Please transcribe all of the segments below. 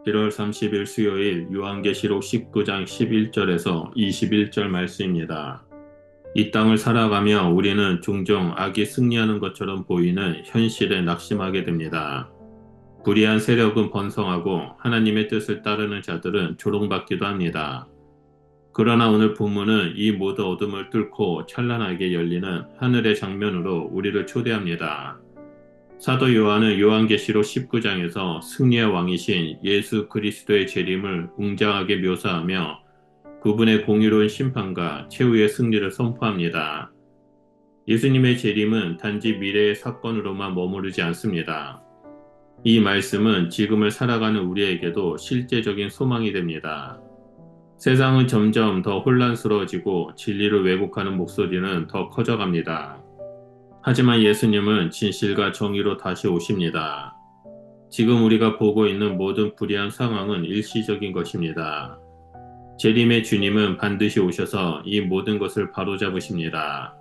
1월 30일 수요일 요한계시록 19장 11절에서 21절 말씀입니다. 이 땅을 살아가며 우리는 종종 악이 승리하는 것처럼 보이는 현실에 낙심하게 됩니다. 불의한 세력은 번성하고 하나님의 뜻을 따르는 자들은 조롱받기도 합니다. 그러나 오늘 본문은 이 모든 어둠을 뚫고 찬란하게 열리는 하늘의 장면으로 우리를 초대합니다. 사도 요한은 요한계시록 19장에서 승리의 왕이신 예수 그리스도의 재림을 웅장하게 묘사하며 그분의 공의로운 심판과 최후의 승리를 선포합니다. 예수님의 재림은 단지 미래의 사건으로만 머무르지 않습니다. 이 말씀은 지금을 살아가는 우리에게도 실제적인 소망이 됩니다. 세상은 점점 더 혼란스러워지고 진리를 왜곡하는 목소리는 더 커져갑니다. 하지만 예수님은 진실과 정의로 다시 오십니다. 지금 우리가 보고 있는 모든 불의한 상황은 일시적인 것입니다. 재림의 주님은 반드시 오셔서 이 모든 것을 바로잡으십니다.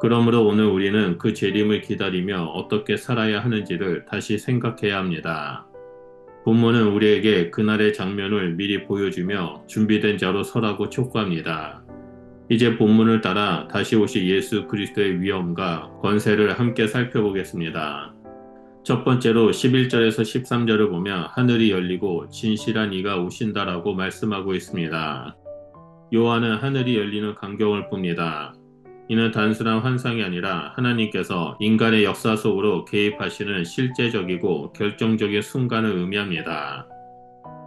그러므로 오늘 우리는 그 재림을 기다리며 어떻게 살아야 하는지를 다시 생각해야 합니다. 본문은 우리에게 그날의 장면을 미리 보여주며 준비된 자로 서라고 촉구합니다. 이제 본문을 따라 다시 오실 예수 그리스도의 위엄과 권세를 함께 살펴보겠습니다. 첫 번째로 11절에서 13절을 보면 하늘이 열리고 진실한 이가 오신다라고 말씀하고 있습니다. 요한은 하늘이 열리는 광경을 봅니다. 이는 단순한 환상이 아니라 하나님께서 인간의 역사 속으로 개입하시는 실제적이고 결정적인 순간을 의미합니다.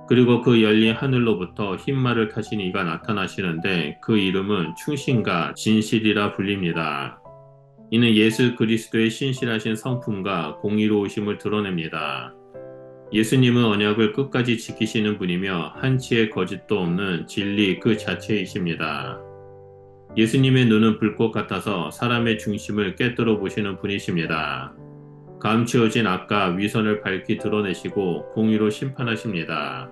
그리고 그 열린 하늘로부터 흰말을 타신 이가 나타나시는데 그 이름은 충신과 진실이라 불립니다. 이는 예수 그리스도의 신실하신 성품과 공의로우심을 드러냅니다. 예수님은 언약을 끝까지 지키시는 분이며 한치의 거짓도 없는 진리 그 자체이십니다. 예수님의 눈은 불꽃 같아서 사람의 중심을 꿰뚫어 보시는 분이십니다. 감추어진 악과 위선을 밝히 드러내시고 공의로 심판하십니다.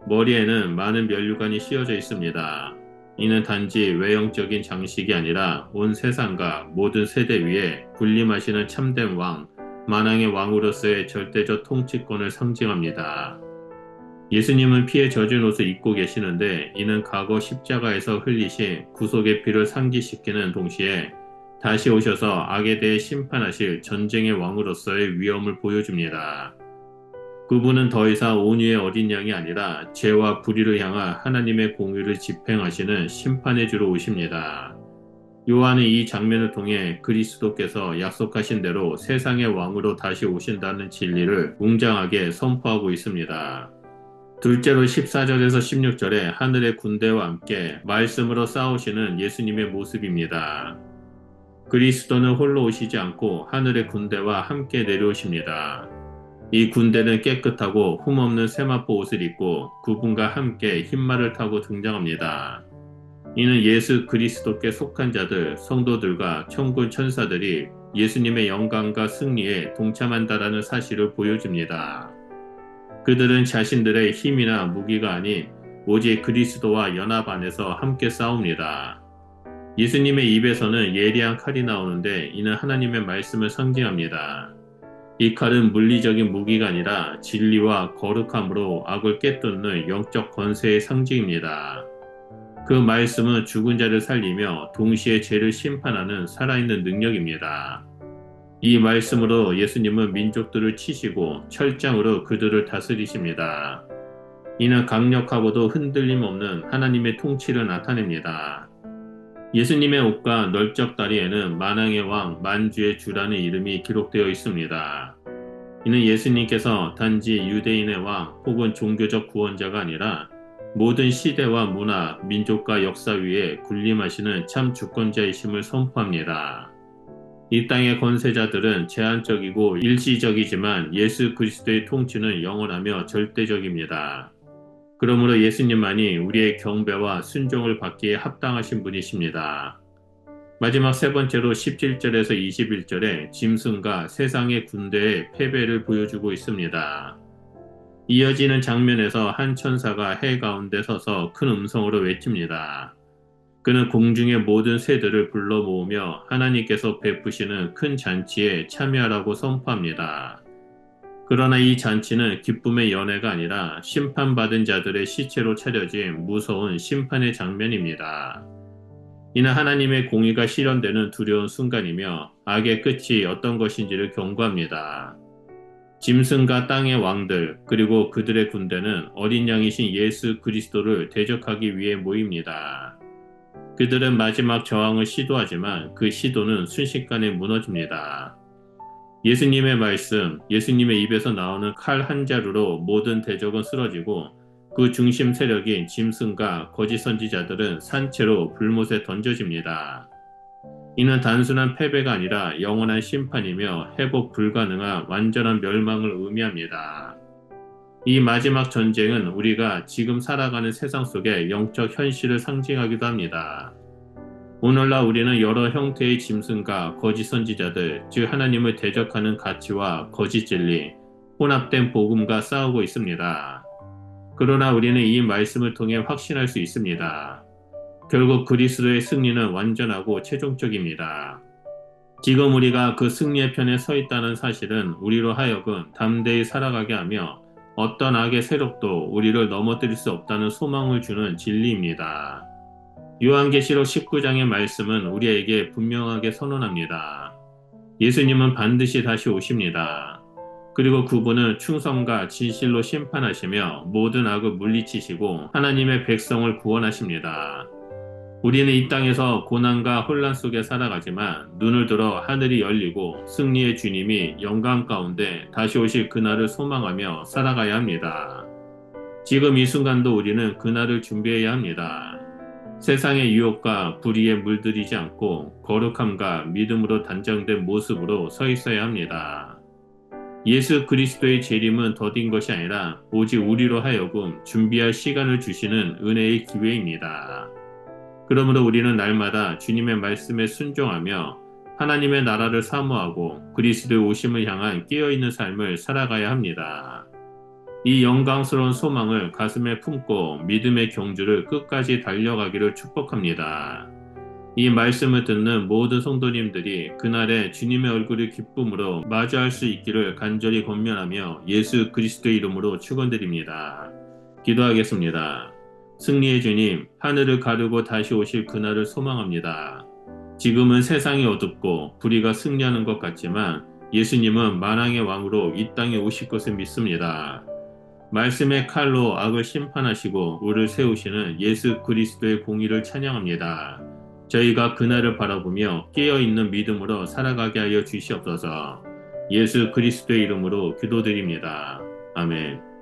머리에는 많은 면류관이 씌워져 있습니다. 이는 단지 외형적인 장식이 아니라 온 세상과 모든 세대 위에 군림하시는 참된 왕, 만왕의 왕으로서의 절대적 통치권을 상징합니다. 예수님은 피에 젖은 옷을 입고 계시는데 이는 과거 십자가에서 흘리신 구속의 피를 상기시키는 동시에 다시 오셔서 악에 대해 심판하실 전쟁의 왕으로서의 위엄을 보여줍니다. 그분은 더 이상 온유의 어린 양이 아니라 죄와 불의를 향한 하나님의 공의를 집행하시는 심판의 주로 오십니다. 요한은 이 장면을 통해 그리스도께서 약속하신 대로 세상의 왕으로 다시 오신다는 진리를 웅장하게 선포하고 있습니다. 둘째로 14절에서 16절에 하늘의 군대와 함께 말씀으로 싸우시는 예수님의 모습입니다. 그리스도는 홀로 오시지 않고 하늘의 군대와 함께 내려오십니다. 이 군대는 깨끗하고 흠없는 세마포 옷을 입고 그분과 함께 흰말을 타고 등장합니다. 이는 예수 그리스도께 속한 자들, 성도들과 천군 천사들이 예수님의 영광과 승리에 동참한다라는 사실을 보여줍니다. 그들은 자신들의 힘이나 무기가 아닌 오직 그리스도와 연합 안에서 함께 싸웁니다. 예수님의 입에서는 예리한 칼이 나오는데 이는 하나님의 말씀을 상징합니다. 이 칼은 물리적인 무기가 아니라 진리와 거룩함으로 악을 꿰뚫는 영적 권세의 상징입니다. 그 말씀은 죽은 자를 살리며 동시에 죄를 심판하는 살아있는 능력입니다. 이 말씀으로 예수님은 민족들을 치시고 철장으로 그들을 다스리십니다. 이는 강력하고도 흔들림 없는 하나님의 통치를 나타냅니다. 예수님의 옷과 널쩍다리에는 만왕의 왕, 만주의 주라는 이름이 기록되어 있습니다. 이는 예수님께서 단지 유대인의 왕 혹은 종교적 구원자가 아니라 모든 시대와 문화, 민족과 역사 위에 군림하시는 참 주권자이심을 선포합니다. 이 땅의 권세자들은 제한적이고 일시적이지만 예수 그리스도의 통치는 영원하며 절대적입니다. 그러므로 예수님만이 우리의 경배와 순종을 받기에 합당하신 분이십니다. 마지막 세 번째로 17절에서 21절에 짐승과 세상의 군대의 패배를 보여주고 있습니다. 이어지는 장면에서 한 천사가 해 가운데 서서 큰 음성으로 외칩니다. 그는 공중의 모든 새들을 불러 모으며 하나님께서 베푸시는 큰 잔치에 참여하라고 선포합니다. 그러나 이 잔치는 기쁨의 연회가 아니라 심판받은 자들의 시체로 차려진 무서운 심판의 장면입니다. 이는 하나님의 공의가 실현되는 두려운 순간이며 악의 끝이 어떤 것인지를 경고합니다. 짐승과 땅의 왕들 그리고 그들의 군대는 어린 양이신 예수 그리스도를 대적하기 위해 모입니다. 그들은 마지막 저항을 시도하지만 그 시도는 순식간에 무너집니다. 예수님의 말씀, 예수님의 입에서 나오는 칼 한 자루로 모든 대적은 쓰러지고 그 중심 세력인 짐승과 거짓 선지자들은 산채로 불못에 던져집니다. 이는 단순한 패배가 아니라 영원한 심판이며 회복 불가능한 완전한 멸망을 의미합니다. 이 마지막 전쟁은 우리가 지금 살아가는 세상 속의 영적 현실을 상징하기도 합니다. 오늘날 우리는 여러 형태의 짐승과 거짓 선지자들, 즉 하나님을 대적하는 가치와 거짓 진리, 혼합된 복음과 싸우고 있습니다. 그러나 우리는 이 말씀을 통해 확신할 수 있습니다. 결국 그리스도의 승리는 완전하고 최종적입니다. 지금 우리가 그 승리의 편에 서 있다는 사실은 우리로 하여금 담대히 살아가게 하며 어떤 악의 세력도 우리를 넘어뜨릴 수 없다는 소망을 주는 진리입니다. 요한계시록 19장의 말씀은 우리에게 분명하게 선언합니다. 예수님은 반드시 다시 오십니다. 그리고 그분은 충성과 진실로 심판하시며 모든 악을 물리치시고 하나님의 백성을 구원하십니다. 우리는 이 땅에서 고난과 혼란 속에 살아가지만 눈을 들어 하늘이 열리고 승리의 주님이 영광 가운데 다시 오실 그날을 소망하며 살아가야 합니다. 지금 이 순간도 우리는 그날을 준비해야 합니다. 세상의 유혹과 불의에 물들이지 않고 거룩함과 믿음으로 단장된 모습으로 서 있어야 합니다. 예수 그리스도의 재림은 더딘 것이 아니라 오직 우리로 하여금 준비할 시간을 주시는 은혜의 기회입니다. 그러므로 우리는 날마다 주님의 말씀에 순종하며 하나님의 나라를 사모하고 그리스도의 오심을 향한 깨어있는 삶을 살아가야 합니다. 이 영광스러운 소망을 가슴에 품고 믿음의 경주를 끝까지 달려가기를 축복합니다. 이 말씀을 듣는 모든 성도님들이 그날에 주님의 얼굴을 기쁨으로 맞이할 수 있기를 간절히 권면하며 예수 그리스도의 이름으로 축원드립니다. 기도하겠습니다. 승리의 주님, 하늘을 가르고 다시 오실 그날을 소망합니다. 지금은 세상이 어둡고 불의가 승리하는 것 같지만 예수님은 만왕의 왕으로 이 땅에 오실 것을 믿습니다. 말씀의 칼로 악을 심판하시고 우리를 세우시는 예수 그리스도의 공의를 찬양합니다. 저희가 그날을 바라보며 깨어있는 믿음으로 살아가게 하여 주시옵소서. 예수 그리스도의 이름으로 기도드립니다. 아멘.